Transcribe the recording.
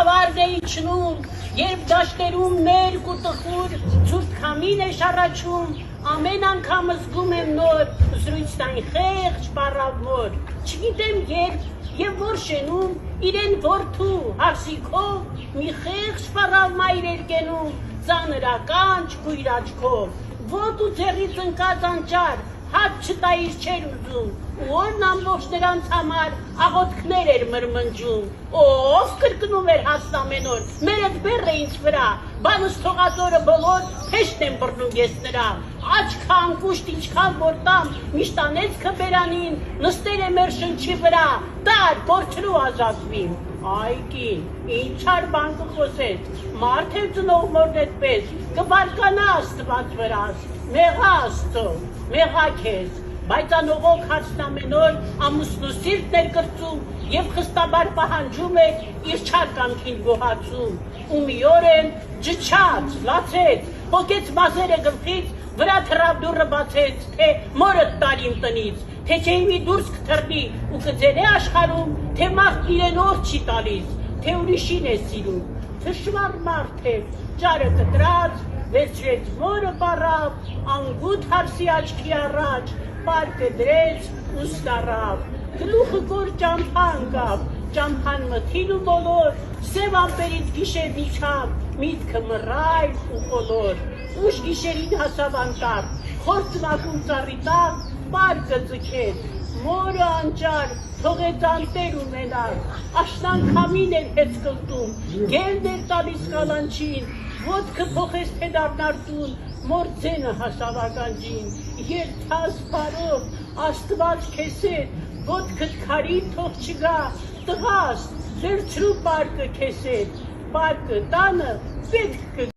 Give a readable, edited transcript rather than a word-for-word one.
գավարն է իջնում, երբ դաշտերում ներք ու տխուր ցուրտ քամին է շառաչում, ամեն անգամ զգում եմ նոր զրույցն խեղճ բառավոր, չգիտեմ երբ եւ որ շենում իրեն որդու հարսիքով մի խեղճ բառավ մայր էր կենում, ծանրականջ կույր աչքով, ոտ ու ձեռից ընկած անճար հաց չտայիր չէր ուզում, ու օրն ամբողջ նրանց համար աղոթքներ էր մրմնջում, ով կրկնում էր հաստ ամեն օր, մերդ բեռ է ինձ վրա, բանս թողած օրը բոլոր հեշտ եմ բռնում ես նրա, աչքը անկուշտ ինչքան որ տամ, միշտ անեծքը բերանին, նստել է մեր շնչի վրա, տար կորչրու ազատվիմ, այ կին, ինչար բան կխոսես, մարդ է ծնող մորն էդպես, կբարկանա աստված վրաս, մեղա աստծո, մեղա քեզ, բայց անողոք հարցն ամեն օր ամուսնու սիրտն էր կրծում և խստաբար պահանջում էր իր չար կամքին գոհացում, ու մի օր են ջչաց, լացեց, հոգեց մազերը գլխից, վրա թռավ դուռը բացեց, թե մորդ տար իմ տնից, թե չէ մի դուրս կթռնի ու կձենե աշխարհում, թե մարդ իրեն օր չի տալիս, թե ուրիշին է սիրում, թշվառ մարդ է, ճարը կտրած, վերցրեց մորը բառավ, անգութ հարսի աչքի առաջ, պարկը դրեց ու ստառավ, գլուխը գոր ճամփա ընկավ, ճամփան մթին ու մոլոր, սև ամպերից գիշերն իջավ, միտքը մռայլ ու խոլոր, ուշ գիշերին հասավ անտառ, խործնակում ծառի տակ, պարկը ձգեց, մորը անճար, թողեց անտեր ունենալ, աշնան քամին էր հեծ կլտում, գելն էր տալիս կանանչին, ոտքը փոխեց թե դառնար տուն, մոր ձենը հասավ ականջին, երթաս բարով, աստված քեզ հետ, ոտքդ քարին թող չգա, տղաս, վերցրու պարկը քեզ հետ, պարկը տանը պետք